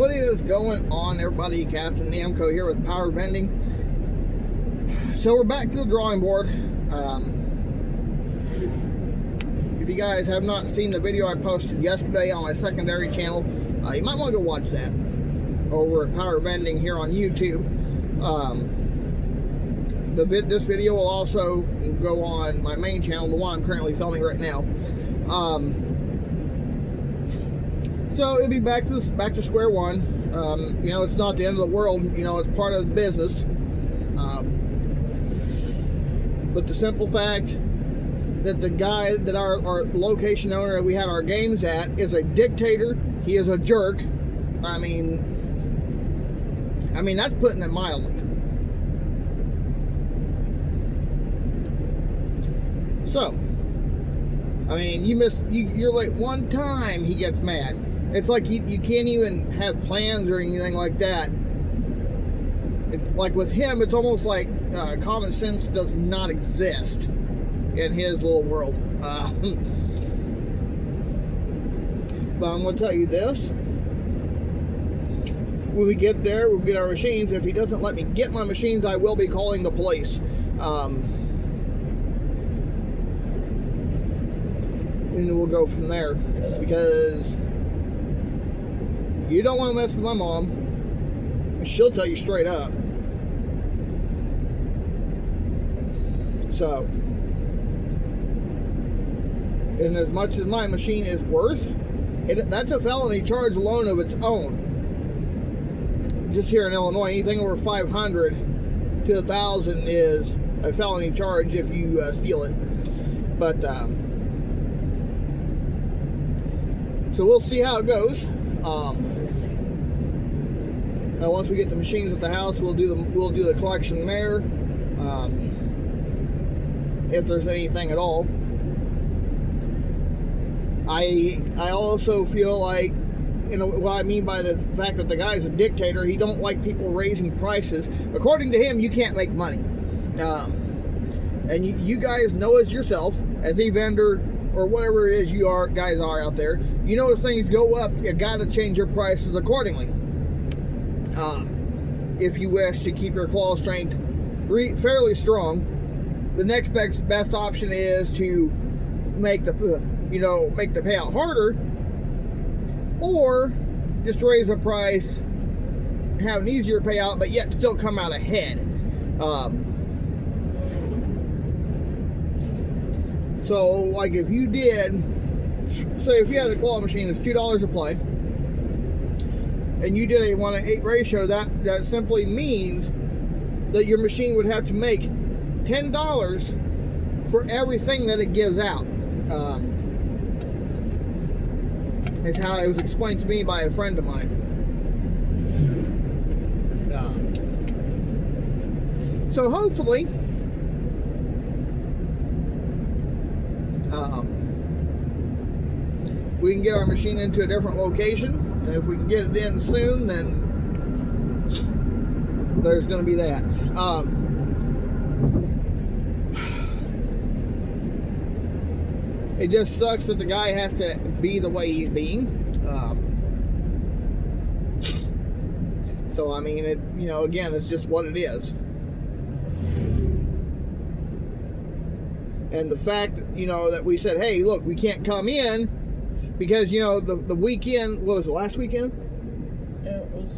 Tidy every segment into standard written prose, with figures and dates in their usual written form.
What is going on, everybody? Captain Namco here with Power Vending. So we're back to the drawing board. If you guys have not seen the video I posted yesterday on my secondary channel, you might want to go watch that over at Power Vending here on YouTube. This video will also go on my main channel, the one I'm currently filming right now. So it'll be back to square one. You know, it's not the end of the world. You know, it's part of the business. But the simple fact that the guy that our location owner that we had our games at is a dictator. He is a jerk. I mean that's putting it mildly. So, I mean, you're late one time, he gets mad. It's like you can't even have plans or anything like that. Like with him, it's almost like common sense does not exist in his little world. But I'm going to tell you this. When we get there, we'll get our machines. If he doesn't let me get my machines, I will be calling the police. And we'll go from there, because you don't want to mess with my mom. She'll tell you straight up. So, and as much as my machine is worth, that's a felony charge alone of its own. Just here in Illinois, anything over 500 to 1,000 is a felony charge if you steal it. But so we'll see how it goes. Once we get the machines at the house, we'll do the collection there, if there's anything at all. I also feel like, you know, what I mean by the fact that the guy's a dictator, he don't like people raising prices. According to him, you can't make money. And you guys know as yourself, as a vendor, or whatever it is guys are out there, you know, as things go up, you gotta change your prices accordingly. If you wish to keep your claw strength fairly strong, the next best option is to make the payout harder, or just raise the price, have an easier payout, but yet still come out ahead. So, like, if you did, say if you had a claw machine that's $2 a play, and you did a 1:8 ratio, that simply means that your machine would have to make $10 for everything that it gives out. It's how it was explained to me by a friend of mine. So hopefully, we can get our machine into a different location, and if we can get it in soon, then there's going to be that. It just sucks that the guy has to be the way he's being. So I mean, again, it's just what it is. And the fact, that we said, hey, look, we can't come in because, the weekend, what was it, last weekend? It was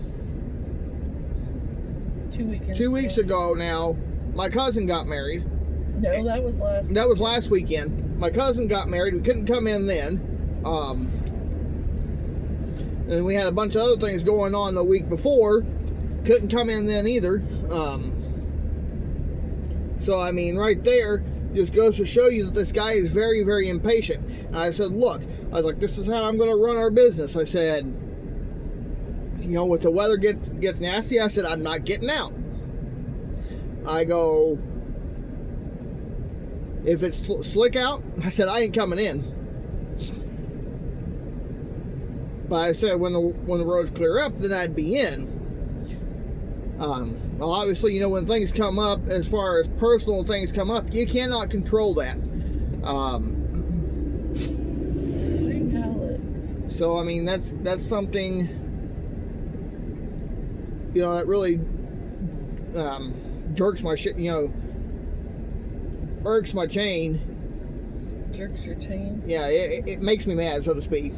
2 weekends 2 weeks ago now, my cousin got married. No, that was last That was last weekend. My cousin got married. We couldn't come in then. And we had a bunch of other things going on the week before. Couldn't come in then either. So, I mean, right there just goes to show you that this guy is very, very impatient. And I said, look, I was like, this is how I'm going to run our business. I said, when the weather gets nasty, I said, I'm not getting out. I go, if it's slick out, I said, I ain't coming in. But I said, when the roads clear up, then I'd be in. Well, obviously, when things come up, as far as personal things come up, you cannot control that. Free pallets. So, I mean, that's something that really jerks my shit, irks my chain. Jerks your chain. Yeah, it makes me mad, so to speak.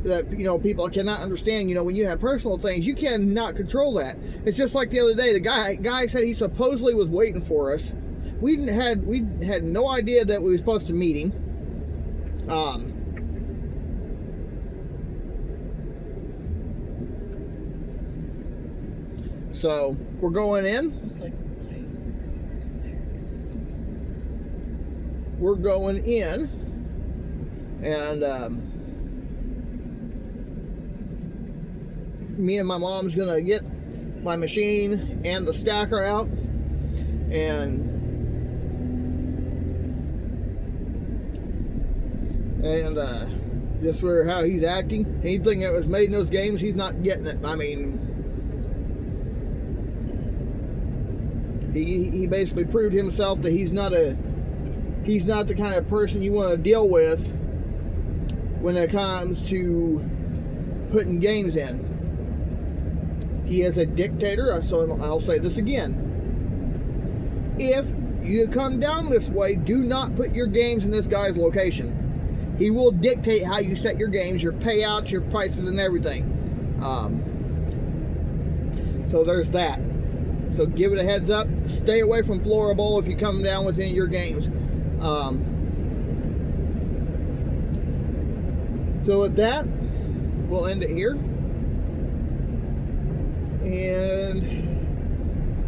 That, people cannot understand, when you have personal things, you cannot control that. It's just like the other day, the guy said he supposedly was waiting for us. We had no idea that we were supposed to meet him. So we're going in. I was like, why is the cars there? It's disgusting. We're going in, and me and my mom's gonna get my machine and the stacker out, and just for how he's acting, anything that was made in those games, he's not getting it. I mean, he basically proved himself that he's not the kind of person you want to deal with when it comes to putting games in. He is a dictator, so I'll say this again. If you come down this way, do not put your games in this guy's location. He will dictate how you set your games, your payouts, your prices, and everything. So there's that. So give it a heads up. Stay away from Flora Bowl if you come down with any of your games. So with that, we'll end it here. And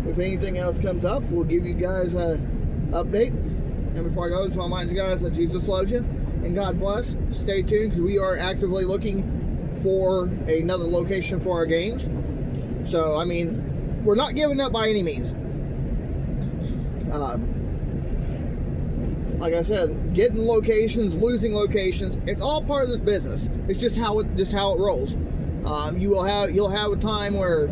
if anything else comes up, we'll give you guys an update. And before I go, I just want to remind you guys that Jesus loves you and God bless. Stay tuned, because we are actively looking for another location for our games. So, I mean, we're not giving up by any means. Like I said, getting locations, losing locations, it's all part of this business. It's just how it rolls. You'll have a time where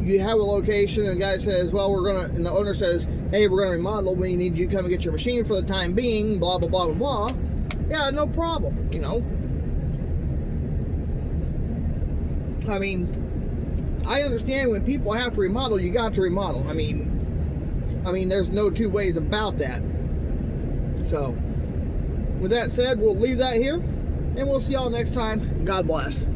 you have a location and the guy says, well, and the owner says, hey, we're gonna remodel, we need you to come and get your machine for the time being, blah blah blah blah blah. Yeah, no problem. I mean, I understand when people have to remodel, you got to remodel. I mean, there's no two ways about that. So, with that said, we'll leave that here, and we'll see y'all next time. God bless.